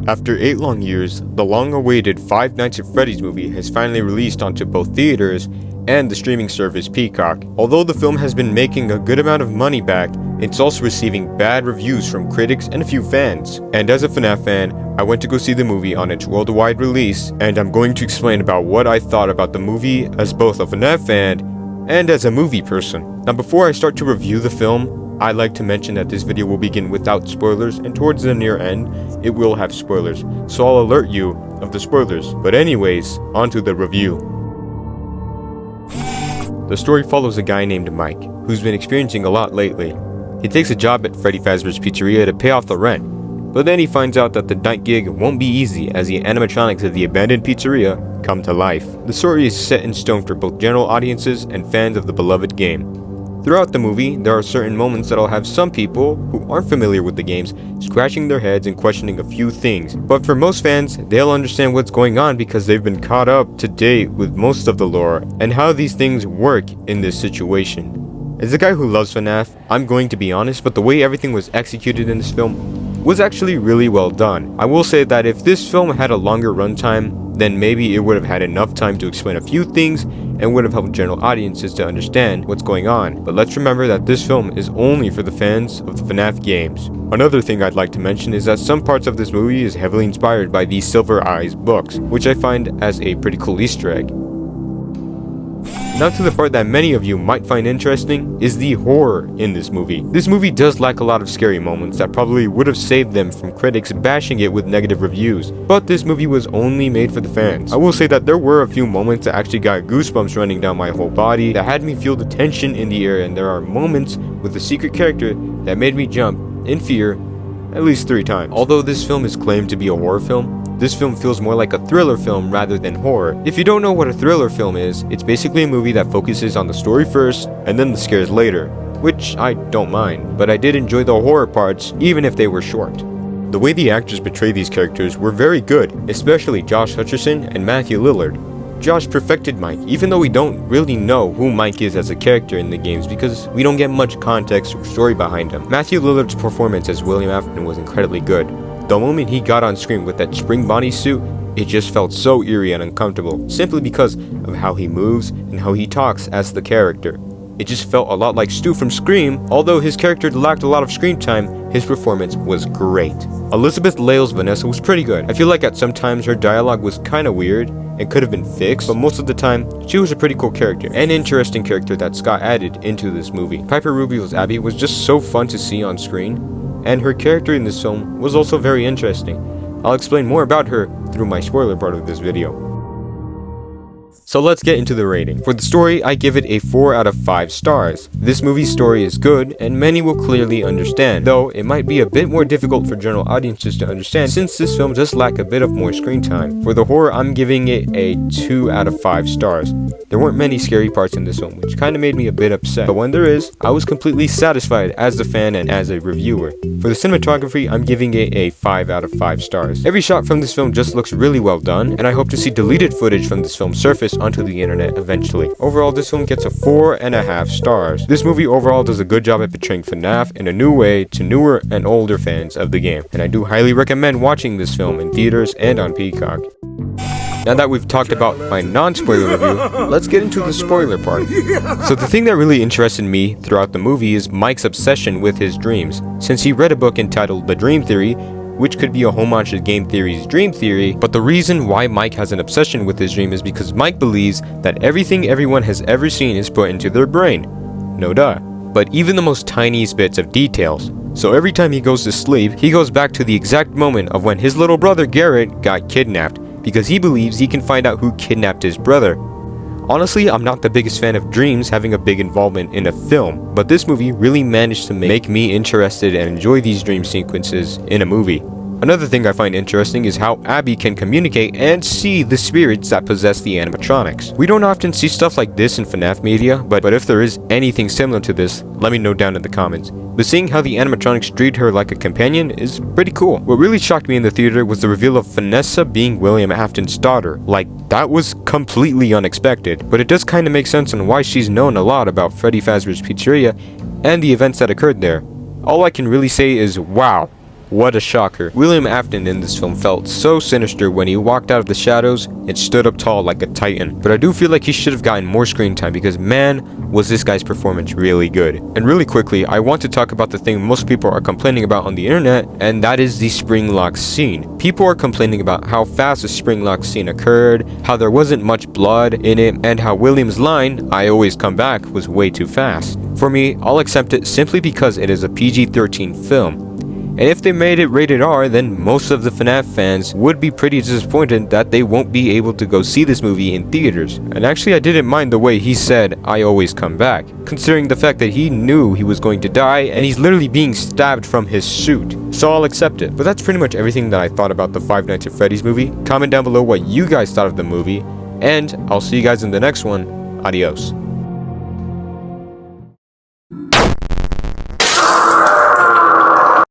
After 8 long years, the long-awaited Five Nights at Freddy's movie has finally released onto both theaters and the streaming service Peacock. Although the film has been making a good amount of money back, it's also receiving bad reviews from critics and a few fans. And as a FNAF fan, I went to go see the movie on its worldwide release, and I'm going to explain about what I thought about the movie as both a FNAF fan and as a movie person. Now before I start to review the film, I'd like to mention that this video will begin without spoilers, and towards the near end, it will have spoilers, so I'll alert you of the spoilers. But anyways, onto the review. The story follows a guy named Mike, who's been experiencing a lot lately. He takes a job at Freddy Fazbear's pizzeria to pay off the rent, but then he finds out that the night gig won't be easy as the animatronics of the abandoned pizzeria come to life. The story is set in stone for both general audiences and fans of the beloved game. Throughout the movie, there are certain moments that'll have some people who aren't familiar with the games scratching their heads and questioning a few things. But for most fans, they'll understand what's going on because they've been caught up to date with most of the lore and how these things work in this situation. As a guy who loves FNAF, I'm going to be honest, but the way everything was executed in this film was actually really well done. I will say that if this film had a longer runtime, then maybe it would have had enough time to explain a few things and would have helped general audiences to understand what's going on. But let's remember that this film is only for the fans of the FNAF games. Another thing I'd like to mention is that some parts of this movie is heavily inspired by the Silver Eyes books, which I find as a pretty cool Easter egg. Now to the part that many of you might find interesting is the horror in this movie. This movie does lack a lot of scary moments that probably would have saved them from critics bashing it with negative reviews, but this movie was only made for the fans. I will say that there were a few moments that actually got goosebumps running down my whole body that had me feel the tension in the air, and there are moments with the secret character that made me jump in fear at least 3 times. Although this film is claimed to be a horror film, this film feels more like a thriller film rather than horror. If you don't know what a thriller film is, it's basically a movie that focuses on the story first and then the scares later, which I don't mind, but I did enjoy the horror parts even if they were short. The way the actors portray these characters were very good, especially Josh Hutcherson and Matthew Lillard. Josh perfected Mike, even though we don't really know who Mike is as a character in the games because we don't get much context or story behind him. Matthew Lillard's performance as William Afton was incredibly good. The moment he got on screen with that spring bodysuit, it just felt so eerie and uncomfortable, simply because of how he moves and how he talks as the character. It just felt a lot like Stu from Scream. Although his character lacked a lot of screen time, his performance was great. Elizabeth Lail's Vanessa was pretty good. I feel like at some times her dialogue was kinda weird and could have been fixed, but most of the time, she was a pretty cool character, an interesting character that Scott added into this movie. Piper Rubio's Abby was just so fun to see on screen, and her character in this film was also very interesting. I'll explain more about her through my spoiler part of this video. So let's get into the rating. For the story, I give it a 4 out of 5 stars. This movie's story is good, and many will clearly understand, though it might be a bit more difficult for general audiences to understand since this film does lack a bit of more screen time. For the horror, I'm giving it a 2 out of 5 stars. There weren't many scary parts in this film, which kinda made me a bit upset, but when there is, I was completely satisfied as a fan and as a reviewer. For the cinematography, I'm giving it a 5 out of 5 stars. Every shot from this film just looks really well done, and I hope to see deleted footage from this film surface onto the internet eventually. Overall, this film gets a 4.5 stars. This movie overall does a good job at portraying FNAF in a new way to newer and older fans of the game, and I do highly recommend watching this film in theaters and on Peacock. Now that we've talked about my non-spoiler review, let's get into the spoiler part. So the thing that really interested me throughout the movie is Mike's obsession with his dreams. Since he read a book entitled The Dream Theory, which could be a homage to game theory's Dream Theory, but the reason why Mike has an obsession with his dream is because Mike believes that everything everyone has ever seen is put into their brain. No duh. But even the most tiniest bits of details. So every time he goes to sleep, he goes back to the exact moment of when his little brother Garrett got kidnapped, because he believes he can find out who kidnapped his brother. Honestly, I'm not the biggest fan of dreams having a big involvement in a film, but this movie really managed to make me interested and enjoy these dream sequences in a movie. Another thing I find interesting is how Abby can communicate and see the spirits that possess the animatronics. We don't often see stuff like this in FNAF media, but if there is anything similar to this, let me know down in the comments. But seeing how the animatronics treat her like a companion is pretty cool. What really shocked me in the theater was the reveal of Vanessa being William Afton's daughter. Like, that was completely unexpected, but it does kinda make sense on why she's known a lot about Freddy Fazbear's Pizzeria and the events that occurred there. All I can really say is wow. What a shocker. William Afton in this film felt so sinister when he walked out of the shadows and stood up tall like a titan. But I do feel like he should have gotten more screen time because man, was this guy's performance really good. And really quickly, I want to talk about the thing most people are complaining about on the internet, and that is the spring lock scene. People are complaining about how fast the spring lock scene occurred, how there wasn't much blood in it, and how William's line, "I always come back," was way too fast. For me, I'll accept it simply because it is a PG-13 film. And if they made it rated R, then most of the FNAF fans would be pretty disappointed that they won't be able to go see this movie in theaters. And actually, I didn't mind the way he said, "I always come back," considering the fact that he knew he was going to die and he's literally being stabbed from his suit. So I'll accept it. But that's pretty much everything that I thought about the Five Nights at Freddy's movie. Comment down below what you guys thought of the movie, and I'll see you guys in the next one. Adios.